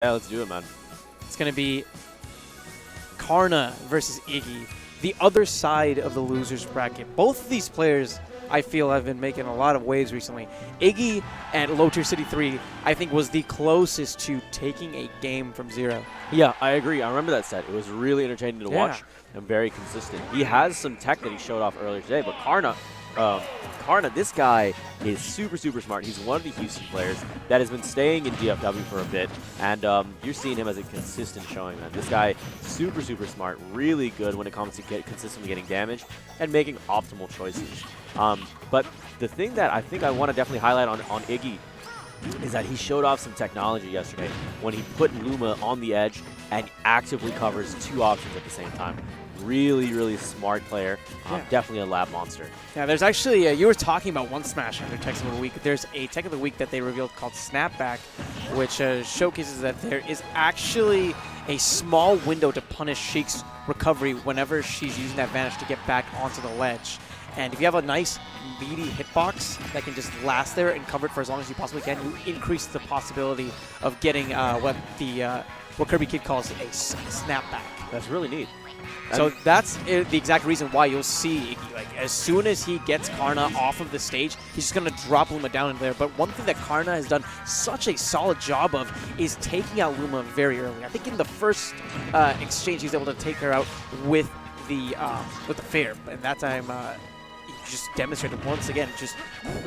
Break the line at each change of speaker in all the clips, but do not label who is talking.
Yeah, let's do it, man.
It's going to be Karna versus iiGGY, the other side of the losers bracket. Both of these players, I feel, have been making a lot of waves recently. iiGGY at Low Tier City 3, I think, was the closest to taking a game from zero.
Yeah, I agree. I remember that set. It was really entertaining to watch and very consistent. He has some tech that he showed off earlier today, but Karna, this guy is super, super smart. He's one of the Houston players that has been staying in DFW for a bit, and you're seeing him as a consistent showing, man. This guy, super, super smart, really good when it comes to consistently getting damage and making optimal choices. But the thing that I think I want to definitely highlight on iiGGY is that he showed off some technology yesterday when he put Luma on the edge and actively covers two options at the same time. Really, really smart player. Definitely a lab monster.
Yeah, there's actually, you were talking about one smash in their Tech of the Week. There's a Tech of the Week that they revealed called Snapback, which showcases that there is actually a small window to punish Sheik's recovery whenever she's using that vanish to get back onto the ledge. And if you have a nice, meaty hitbox that can just last there and cover it for as long as you possibly can, you increase the possibility of getting what Kirby Kid calls a snapback.
That's really neat.
So that's the exact reason why you'll see iiGGY, like, as soon as he gets Karna off of the stage, he's just going to drop Luma down in there. But one thing that Karna has done such a solid job of is taking out Luma very early. I think in the first exchange, he was able to take her out with the fair, and that time he just demonstrated once again, just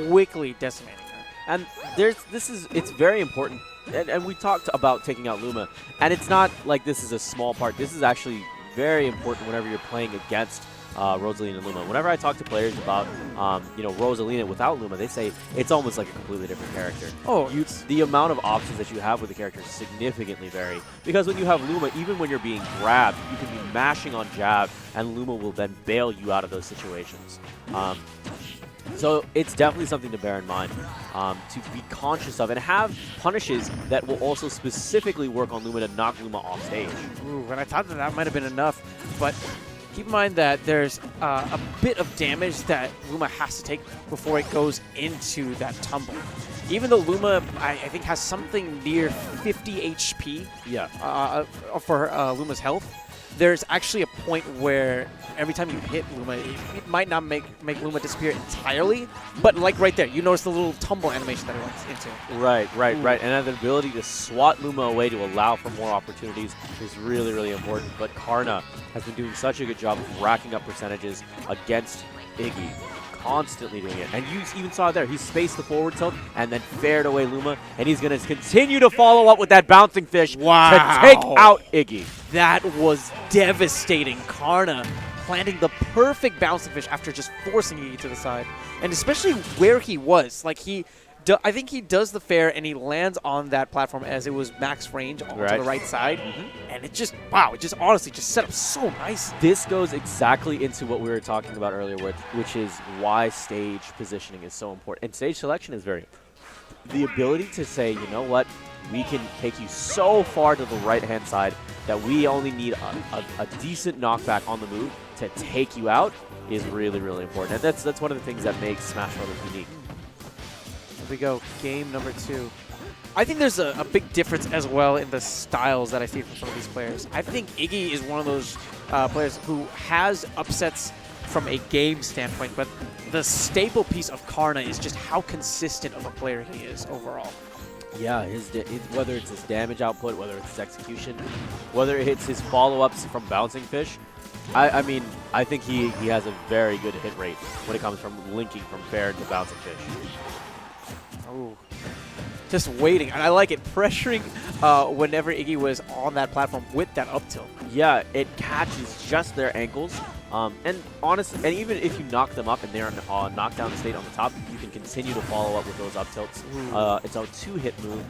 quickly decimating her.
And it's very important, and we talked about taking out Luma, and it's not like this is a small part. This is actually very important whenever you're playing against Rosalina and Luma. Whenever I talk to players about Rosalina without Luma, they say it's almost like a completely different character. The amount of options that you have with the character significantly vary. Because when you have Luma, even when you're being grabbed, you can be mashing on jab, and Luma will then bail you out of those situations. So it's definitely something to bear in mind, to be conscious of, and have punishes that will also specifically work on Luma to knock Luma off stage.
Ooh, and I thought that might have been enough, but keep in mind that there's a bit of damage that Luma has to take before it goes into that tumble. Even though Luma, I think, has something near 50 HP for Luma's health, there's actually a point where every time you hit Luma, it might not make Luma disappear entirely, but like right there, you notice the little tumble animation that it went into.
Right. And the ability to swat Luma away to allow for more opportunities is really, really important. But Karna has been doing such a good job of racking up percentages against iiGGY, constantly doing it. And you even saw it there. He spaced the forward tilt and then fared away Luma, and he's going to continue to follow up with that bouncing fish to take out iiGGY.
That was devastating. Karna planting the perfect bouncing fish after just forcing iiGGY to the side. And especially where he was. Like, I think he does the fair and he lands on that platform as it was max range to the right side. And it just, wow, it honestly just set up so nice.
This goes exactly into what we were talking about earlier, which is why stage positioning is so important. And stage selection is very important. The ability to say, you know what, we can take you so far to the right-hand side that we only need a decent knockback on the move to take you out is really, really important. And that's one of the things that makes Smash Brothers unique.
Here we go, game number 2. I think there's a big difference as well in the styles that I see from some of these players. I think iiGGY is one of those players who has upsets from a game standpoint, but the staple piece of Karna is just how consistent of a player he is overall.
Yeah, whether it's his damage output, whether it's his execution, whether it's his follow-ups from bouncing fish, I mean, I think he has a very good hit rate when it comes from linking from fair to bouncing fish.
Oh, just waiting. And I like it, pressuring whenever iiGGY was on that platform with that up tilt.
Yeah, it catches just their ankles. And honestly, and even if you knock them up and they're in knockdown state on the top, you can continue to follow up with those up tilts. It's a 2-hit move.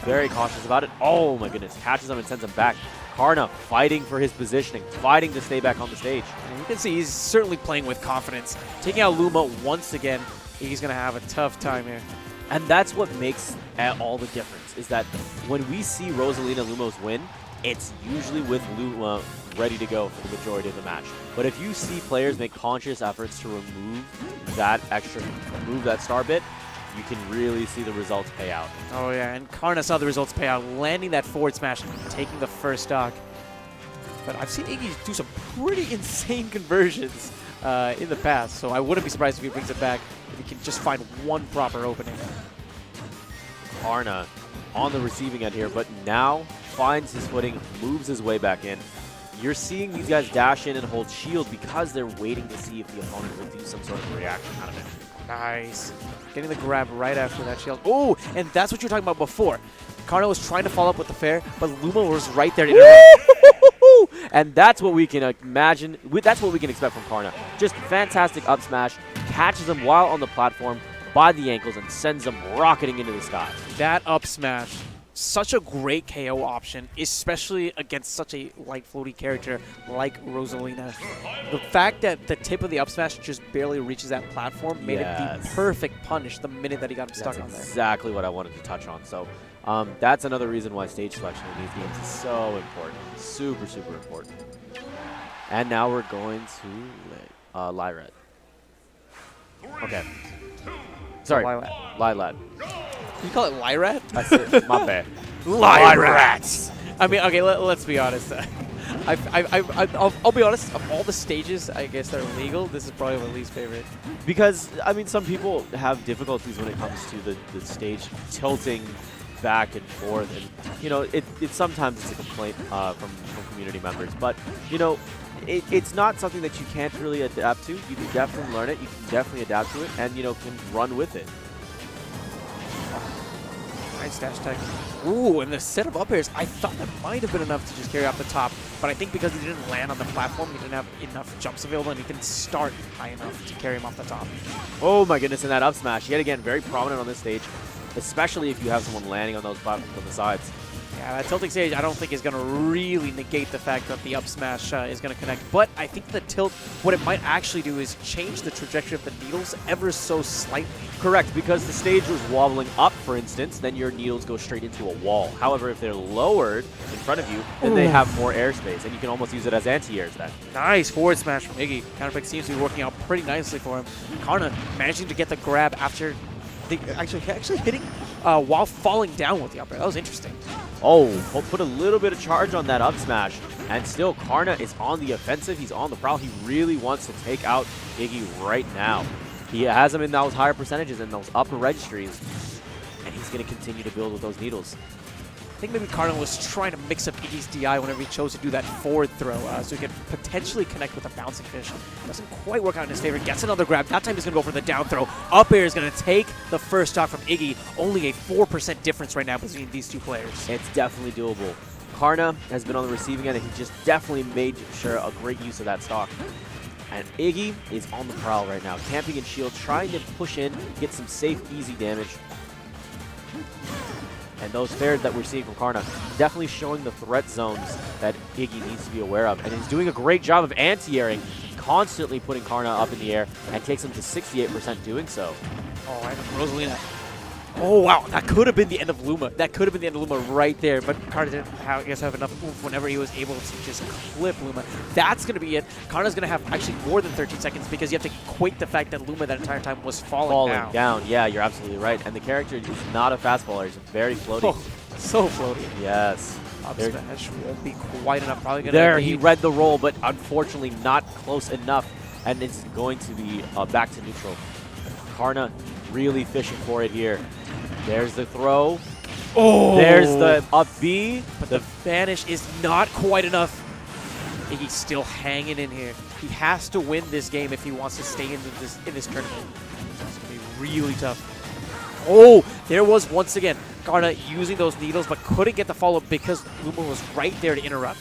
Very cautious about it. Oh my goodness, catches him and sends him back. Karna fighting for his positioning, fighting to stay back on the stage.
And you can see he's certainly playing with confidence. Taking out Luma once again, he's going to have a tough time here.
And that's what makes all the difference, is that when we see Rosalina Lumos win, it's usually with Luma ready to go for the majority of the match. But if you see players make conscious efforts to remove that star bit, you can really see the results pay out.
Oh, yeah, and Karna saw the results pay out, landing that forward smash, taking the first stock. But I've seen iiGGY do some pretty insane conversions in the past, so I wouldn't be surprised if he brings it back if he can just find one proper opening.
Karna on the receiving end here, but now finds his footing, moves his way back in. You're seeing these guys dash in and hold shield because they're waiting to see if the opponent will do some sort of reaction out of it.
Nice. Getting the grab right after that shield. Oh, and that's what you were talking about before. Karna was trying to follow up with the fair, but Luma was right there to interrupt.
And that's what we can imagine. That's what we can expect from Karna. Just fantastic up smash, catches him while on the platform by the ankles and sends him rocketing into the sky.
That up smash, such a great KO option, especially against such a light floaty character like Rosalina. The fact that the tip of the up smash just barely reaches that platform made it the perfect punish the minute that he got him stuck on there.
Exactly what I wanted to touch on. So that's another reason why stage selection in these games is so important. Super, super important. And now we're going to Lyrat. Okay. Sorry, Lylat.
You call it Lyrat?
That's it. My bad.
Lyrat! I mean, okay, let's be honest. I'll be honest, of all the stages, I guess, that are legal, this is probably my least favorite.
Because, I mean, some people have difficulties when it comes to the stage tilting back and forth. And, you know, sometimes it's a complaint from community members. But, you know, it's not something that you can't really adapt to. You can definitely learn it. You can definitely adapt to it and, you know, can run with it.
Nice dash tag. Ooh, and the set of up airs, I thought that might have been enough to just carry off the top, but I think because he didn't land on the platform, he didn't have enough jumps available, and he didn't start high enough to carry him off the top.
Oh my goodness, and that up smash, yet again, very prominent on this stage, especially if you have someone landing on those platforms on the sides.
Yeah, that tilting stage I don't think is going to really negate the fact that the up smash is going to connect, but I think the tilt, what it might actually do is change the trajectory of the needles ever so slightly.
Correct, because the stage was wobbling up, for instance, then your needles go straight into a wall. However, if they're lowered in front of you, then they have more airspace, and you can almost use it as anti-airs then.
Nice forward smash from iiGGY. Counterpick seems to be working out pretty nicely for him. Karna managing to get the grab after actually hitting while falling down with the up air. That was interesting.
Oh, put a little bit of charge on that up smash, and still Karna is on the offensive. He's on the prowl. He really wants to take out iiGGY right now. He has him in those higher percentages and those upper registries, and he's going to continue to build with those needles.
I think maybe Karna was trying to mix up iiGGY's DI whenever he chose to do that forward throw, so he could potentially connect with a bouncing fish. Doesn't quite work out in his favor. Gets another grab. That time he's going to go for the down throw. Up air is going to take the first stock from iiGGY. Only a 4% difference right now between these two players.
It's definitely doable. Karna has been on the receiving end, and he just definitely made sure a great use of that stock. And iiGGY is on the prowl right now, camping in shield, trying to push in, get some safe, easy damage. And those fairs that we're seeing from Karna definitely showing the threat zones that iiGGY needs to be aware of. And he's doing a great job of anti-airing, constantly putting Karna up in the air, and takes him to 68% doing so.
Oh, and Rosalina. Oh, wow. That could have been the end of Luma. That could have been the end of Luma right there. But Karna didn't have enough oomph whenever he was able to just clip Luma. That's going to be it. Karna's going to have actually more than 13 seconds because you have to equate the fact that Luma that entire time was falling down.
Yeah, you're absolutely right. And the character is not a fastballer. He's very floaty.
Oh, so floaty.
Yes.
Up smash won't be quite enough. Probably going to
There, he read the roll, but unfortunately not close enough. And it's going to be back to neutral. Karna really fishing for it here. There's the throw.
Oh! There's
the up B.
But the vanish is not quite enough. iiGGY's still hanging in here. He has to win this game if he wants to stay in this tournament. It's going to be really tough. Oh, there was once again Karna using those needles, but couldn't get the follow-up because Luma was right there to interrupt.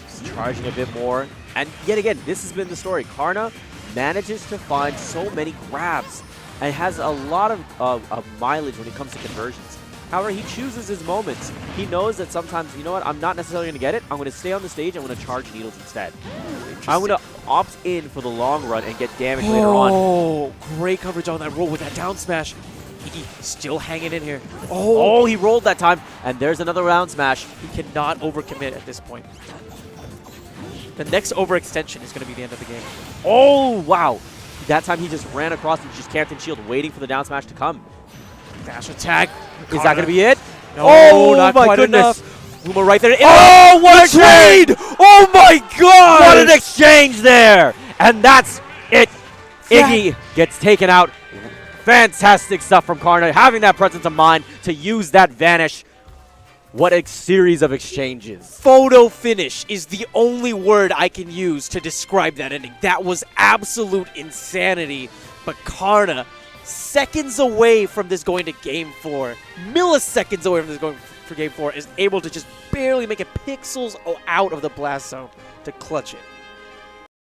Just charging a bit more. And yet again, this has been the story. Karna manages to find so many grabs and has a lot of mileage when it comes to conversions. However, he chooses his moments. He knows that sometimes, you know what, I'm not necessarily going to get it. I'm going to stay on the stage. I'm going to charge needles instead. I'm going to opt in for the long run and get damage later on.
Oh, great coverage on that roll with that down smash. iiGGY still hanging in here.
Oh, he rolled that time. And there's another round smash.
He cannot overcommit at this point. The next overextension is going to be the end of the game.
Oh, wow. that time he just ran across and just camped in shield, waiting for the down smash to come.
Dash attack.
Is that going to be it?
No,
oh,
not
my
quite
goodness.
enough.
Luma right there.
Oh, what a trade! Oh my god!
What an exchange there! And that's it. Iggy gets taken out. Fantastic stuff from Karna, having that presence of mind to use that vanish. What a series of exchanges.
Photo finish is the only word I can use to describe that ending. That was absolute insanity. But Karna, seconds away from this going to Game 4, milliseconds away from this going for Game 4, is able to just barely make it pixels out of the blast zone to clutch it.